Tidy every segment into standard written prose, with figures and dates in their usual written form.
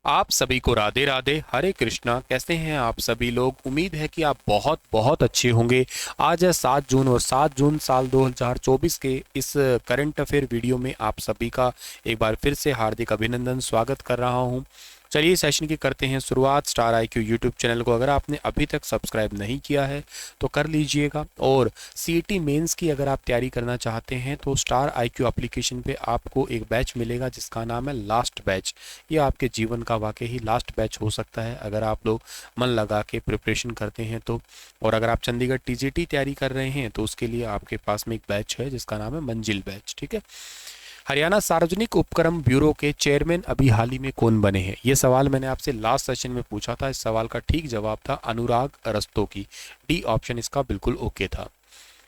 आप सभी को राधे राधे, हरे कृष्णा। कैसे हैं आप सभी लोग? उम्मीद है कि आप बहुत बहुत अच्छे होंगे। आज है 7 जून और 7 जून साल 2024 के इस करंट अफेयर वीडियो में आप सभी का एक बार फिर से हार्दिक अभिनंदन, स्वागत कर रहा हूं। चलिए सेशन की करते हैं शुरुआत। स्टार IQ यूट्यूब चैनल को अगर आपने अभी तक सब्सक्राइब नहीं किया है तो कर लीजिएगा। और CET मेंस की अगर आप तैयारी करना चाहते हैं तो स्टार IQ एप्लीकेशन पे आपको एक बैच मिलेगा जिसका नाम है लास्ट बैच। ये आपके जीवन का वाकई ही लास्ट बैच हो सकता है अगर आप लोग मन लगा के प्रिपरेशन करते हैं तो। और अगर आप चंडीगढ़ TGT तैयारी कर रहे हैं तो उसके लिए आपके पास में एक बैच है जिसका नाम है मंजिल बैच। ठीक है। हरियाणा सार्वजनिक उपक्रम ब्यूरो के चेयरमैन अभी हाल ही में कौन बने हैं? ये सवाल मैंने आपसे लास्ट सेशन में पूछा था। इस सवाल का ठीक जवाब था अनुराग रस्तोगी। डी ऑप्शन इसका बिल्कुल ओके था।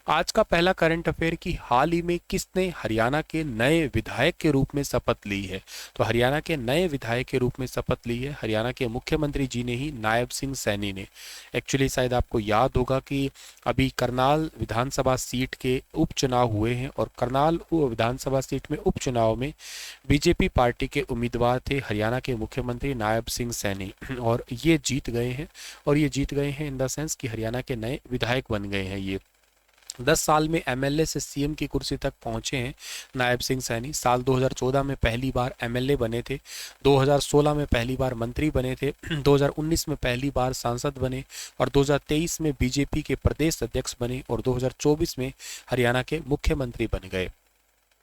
आज का पहला करंट अफेयर की हाल ही में किसने हरियाणा के नए विधायक के रूप में शपथ ली है? तो हरियाणा के नए विधायक के रूप में शपथ ली है हरियाणा के मुख्यमंत्री जी ने ही, नायब सिंह सैनी ने। एक्चुअली शायद आपको याद होगा कि अभी करनाल विधानसभा सीट के उपचुनाव हुए हैं और करनाल विधानसभा सीट में उपचुनाव में बीजेपी पार्टी के उम्मीदवार थे हरियाणा के मुख्यमंत्री नायब सिंह सैनी, और ये जीत गए हैं। और ये जीत गए हैं इन द सेंस कि हरियाणा के नए विधायक बन गए हैं। ये 10 साल में MLA से CM की कुर्सी तक पहुंचे हैं नायब सिंह सैनी। साल 2014 में पहली बार MLA बने थे, 2016 में पहली बार मंत्री बने थे, 2019 में पहली बार सांसद बने और 2023 में बीजेपी के प्रदेश अध्यक्ष बने और 2024 में हरियाणा के मुख्यमंत्री बन गए।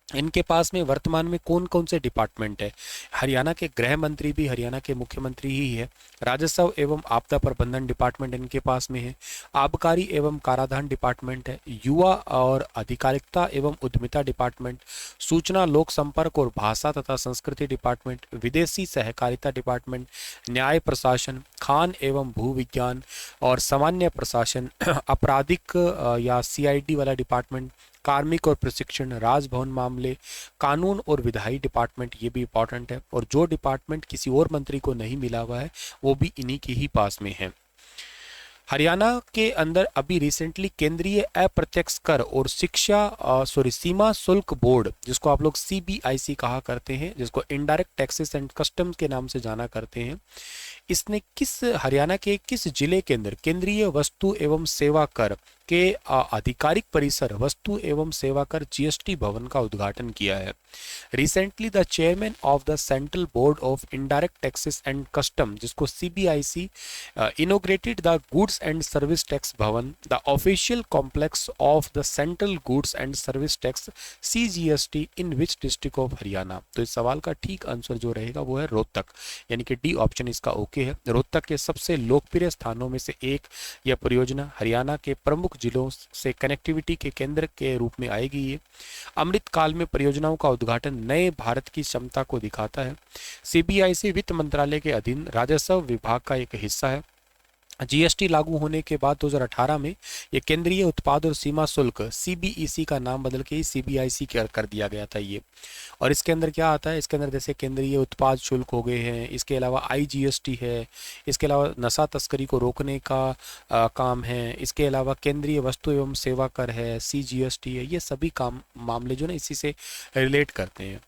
इनके पास में वर्तमान में कौन कौन से डिपार्टमेंट है? हरियाणा के गृह मंत्री भी हरियाणा के मुख्यमंत्री ही है। राजस्व एवं आपदा प्रबंधन डिपार्टमेंट इनके पास में है। आबकारी एवं कराधान डिपार्टमेंट है। युवा और अधिकारिता एवं उद्यमिता डिपार्टमेंट, सूचना लोक संपर्क और भाषा तथा संस्कृति डिपार्टमेंट, विदेशी सहकारिता डिपार्टमेंट, न्याय प्रशासन, खान एवं भू विज्ञान और सामान्य प्रशासन, आपराधिक या CID वाला डिपार्टमेंट, कार्मिक और प्रशिक्षण, राजभवन मामले, कानून और विधायी डिपार्टमेंट, ये भी इंपॉर्टेंट है। और जो डिपार्टमेंट किसी और मंत्री को नहीं मिला हुआ है वो भी इन्हीं के ही पास में है। हरियाणा के अंदर अभी रिसेंटली केंद्रीय अप्रत्यक्ष कर और सीमा शुल्क बोर्ड, जिसको आप लोग CBIC कहा करते हैं, जिसको इनडायरेक्ट टैक्सेस एंड कस्टम्स के नाम से जाना करते हैं, इसने हरियाणा के किस जिले के अंदर केंद्रीय वस्तु एवं सेवा कर के आधिकारिक परिसर वस्तु एवं सेवा कर GST भवन का उद्घाटन किया है? Recently the chairman of the central board of indirect taxes and custom, जिसको CBIC, inaugurated the goods and service tax Bhavan, the official complex of the central goods and service tax CGST in which district of Haryana? तो इस सवाल का ठीक answer जो रहेगा वो है रोहतक, यानी कि डी ऑप्शन इसका ओके है। रोहतक के सबसे लोकप्रिय स्थानों में से एक यह परियोजना हरियाणा के प्रमुख जिलों से कनेक्टिविटी के केंद्र के रूप में आएगी। ये अमृत काल में परियोजनाओं का उद्घाटन नए भारत की क्षमता को दिखाता है। CBIC वित्त मंत्रालय के अधीन राजस्व विभाग का एक हिस्सा है। GST लागू होने के बाद 2018 में ये केंद्रीय उत्पाद और सीमा शुल्क CBEC का नाम बदल के ही CBIC कर दिया गया था ये। और इसके अंदर क्या आता है? इसके अंदर जैसे केंद्रीय उत्पाद शुल्क हो गए हैं, इसके अलावा IGST है, इसके अलावा नशा तस्करी को रोकने का काम है, इसके अलावा केंद्रीय वस्तु एवं सेवा कर है, CGST है। ये सभी काम मामले जो ना इसी से रिलेट करते हैं।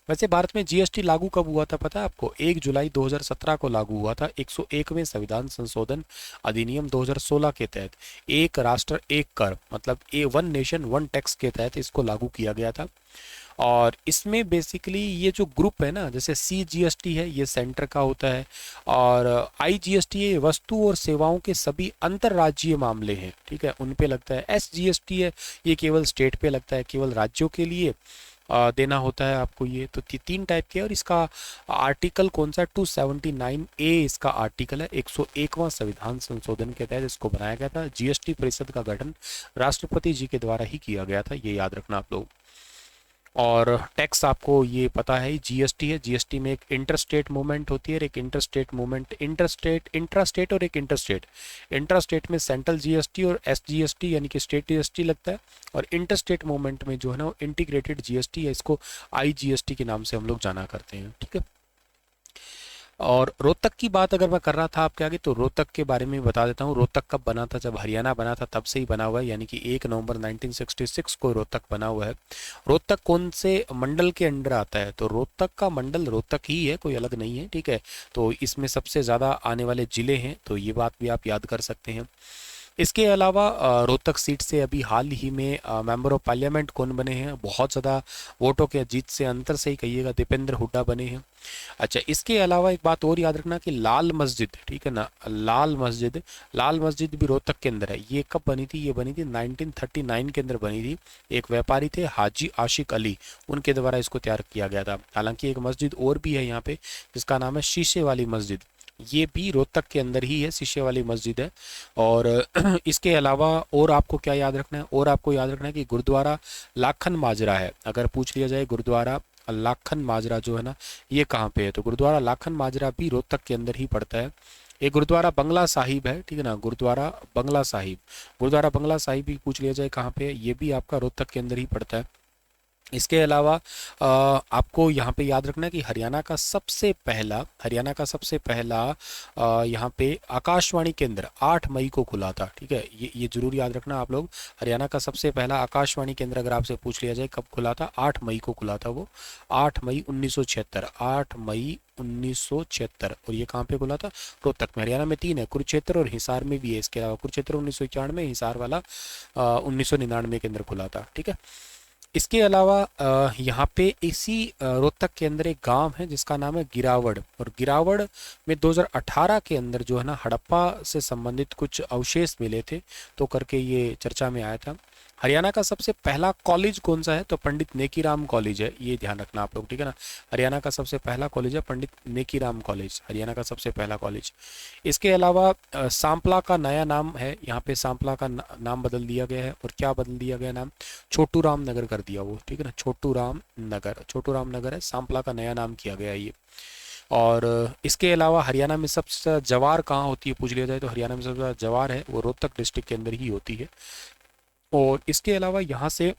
वैसे भारत में GST लागू कब हुआ था पता है आपको? 1 जुलाई 2017 को लागू हुआ था 101वें संविधान संशोधन अधिनियम 2016 के तहत। एक राष्ट्र एक कर, मतलब वन नेशन वन टैक्स के तहत इसको लागू किया गया था। और इसमें बेसिकली ये जो ग्रुप है ना, जैसे CGST है ये सेंटर का होता है, और IGST ये वस्तु और सेवाओं के सभी अंतर्राज्यीय मामले हैं, ठीक है, उन पे लगता है। SGST है ये केवल स्टेट पे लगता है, केवल राज्यों के लिए देना होता है आपको ये। तो 3 टाइप के। और इसका आर्टिकल कौन सा? 279A इसका आर्टिकल है। 101वां संविधान संशोधन के तहत इसको बनाया गया था। GST परिषद का गठन राष्ट्रपति जी के द्वारा ही किया गया था, ये याद रखना आप लोग। और टैक्स आपको ये पता है GST है। GST में एक इंटरस्टेट मूवमेंट होती है, एक इंटरस्टेट मूवमेंट, इंट्रास्टेट और एक इंटरस्टेट। इंट्रास्टेट में सेंट्रल GST और SGST यानी कि स्टेट GST लगता है, और इंटरस्टेट मूवमेंट में जो है ना वो इंटीग्रेटेड GST है, इसको IGST के नाम से हम लोग जाना करते हैं, ठीक है। और रोहतक की बात अगर मैं कर रहा था आपके आगे, तो रोहतक के बारे में बता देता हूँ। रोहतक कब बना था? जब हरियाणा बना था तब से ही बना हुआ है, यानी कि 1 नवंबर 1966 को रोहतक बना हुआ है। रोहतक कौन से मंडल के अंडर आता है? तो रोहतक का मंडल रोहतक ही है, कोई अलग नहीं है, ठीक है। तो इसमें सबसे ज़्यादा आने वाले ज़िले हैं, तो ये बात भी आप याद कर सकते हैं। इसके अलावा रोहतक सीट से अभी हाल ही में मेंबर ऑफ पार्लियामेंट कौन बने हैं? बहुत ज़्यादा वोटों के जीत से, अंतर से ही कहिएगा, दीपेंद्र हुड्डा बने हैं। अच्छा, इसके अलावा एक बात और याद रखना कि लाल मस्जिद, ठीक है ना, लाल मस्जिद भी रोहतक के अंदर है। ये कब बनी थी? ये बनी थी 1939 के अंदर बनी थी। एक व्यापारी थे हाजी आशिक अली, उनके द्वारा इसको तैयार किया गया था। हालांकि एक मस्जिद और भी है यहाँ पे जिसका नाम है शीशे वाली मस्जिद, ये भी रोहतक के अंदर ही है, शीशे वाली मस्जिद है। और इसके अलावा और आपको क्या याद रखना है? और आपको याद रखना है कि गुरुद्वारा लाखन माजरा है। अगर पूछ लिया जाए गुरुद्वारा लाखन माजरा जो है ना, ये कहाँ पे है? तो गुरुद्वारा लाखन माजरा भी रोहतक के अंदर ही पड़ता है। एक गुरुद्वारा बंगला साहिब है, ठीक है ना, गुरुद्वारा बंगला साहिब भी पूछ लिया जाए कहाँ पे है, ये भी आपका रोहतक के अंदर ही पड़ता है। इसके अलावा आपको यहाँ पे याद रखना है कि हरियाणा का सबसे पहला यहाँ पे आकाशवाणी केंद्र 8 मई को खुला था, ठीक है। ये जरूर याद रखना आप लोग। हरियाणा का सबसे पहला आकाशवाणी केंद्र अगर आपसे पूछ लिया जाए कब खुला था, 8 मई को खुला था वो, 8 मई 1976, 8 मई 1976। और ये कहाँ पे खुला था? रोहतक में। हरियाणा में 3 है, कुरुक्षेत्र और हिसार में भी है। इसके अलावा कुरुक्षेत्र 1991, हिसार वाला 1999 के अंदर खुला था, ठीक है। इसके अलावा यहाँ पे इसी रोहतक के अंदर एक गांव है जिसका नाम है गिरावड़, और गिरावड़ में 2018 के अंदर जो है ना हड़प्पा से संबंधित कुछ अवशेष मिले थे, तो करके ये चर्चा में आया था। हरियाणा का सबसे पहला कॉलेज कौन सा है? तो पंडित नेकीराम कॉलेज है, ये ध्यान रखना आप लोग, ठीक है ना। हरियाणा का सबसे पहला कॉलेज है पंडित नेकीराम कॉलेज, हरियाणा का सबसे पहला कॉलेज। इसके अलावा सांपला का नया नाम है, यहाँ पे सांपला का नाम बदल दिया गया है। और क्या बदल दिया गया नाम? छोटू राम नगर कर दिया वो, ठीक है ना, छोटू राम नगर है, सांपला का नया नाम किया गया है ये। और इसके अलावा हरियाणा में सबसे ज़्यादा जवार कहाँ होती है पूछ लिया जाए, तो हरियाणा में सबसे ज़्यादा जवार है वो रोहतक डिस्ट्रिक्ट के अंदर ही होती है। और इसके अलावा यहाँ से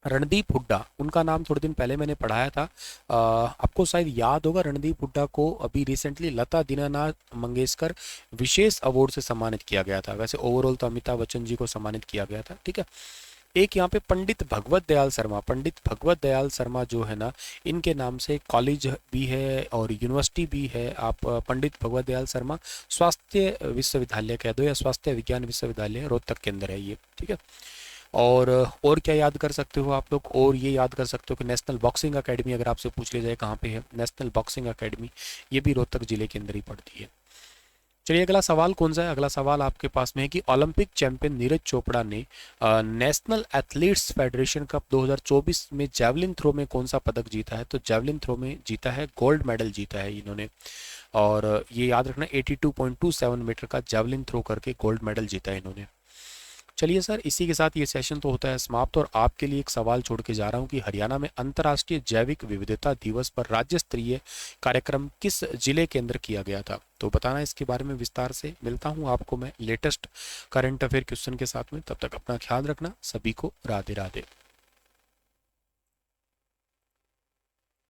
रणदीप हुड्डा, उनका नाम थोड़े दिन पहले मैंने पढ़ाया था, आपको शायद याद होगा। रणदीप हुड्डा को अभी रिसेंटली लता दीनानाथ मंगेशकर विशेष अवार्ड से सम्मानित किया गया था। वैसे ओवरऑल तो अमिताभ बच्चन जी को सम्मानित किया गया था, ठीक है। एक यहाँ पे पंडित भगवत दयाल शर्मा जो है ना, इनके नाम से कॉलेज भी है और यूनिवर्सिटी भी है। आप पंडित भगवत दयाल शर्मा स्वास्थ्य विश्वविद्यालय कह दो या स्वास्थ्य विज्ञान विश्वविद्यालय, रोहतक के अंदर है ये, ठीक है। और क्या याद कर सकते हो आप लोग? और ये याद कर सकते हो कि नेशनल बॉक्सिंग अकेडमी अगर आपसे पूछ लिया जाए कहाँ पे है, नेशनल बॉक्सिंग अकेडमी, ये भी रोहतक जिले के अंदर ही पड़ती है। चलिए अगला सवाल कौन सा है? अगला सवाल आपके पास में है कि ओलंपिक चैंपियन नीरज चोपड़ा ने नेशनल एथलीट्स फेडरेशन कप 2024 में जैवलिन थ्रो में कौन सा पदक जीता है? तो जैवलिन थ्रो में जीता है, गोल्ड मेडल जीता है इन्होंने। और ये याद रखना 82.27 मीटर का जैवलिन थ्रो करके गोल्ड मेडल जीता है इन्होंने। चलिए सर, इसी के साथ ये सेशन तो होता है समाप्त, और आपके लिए एक सवाल छोड़ के जा रहा हूँ कि हरियाणा में अंतर्राष्ट्रीय जैविक विविधता दिवस पर राज्य स्तरीय कार्यक्रम किस जिले के अंदर किया गया था? तो बताना इसके बारे में विस्तार से। मिलता हूँ आपको मैं लेटेस्ट करंट अफेयर क्वेश्चन के साथ में, तब तक अपना ख्याल रखना। सभी को राधे राधे।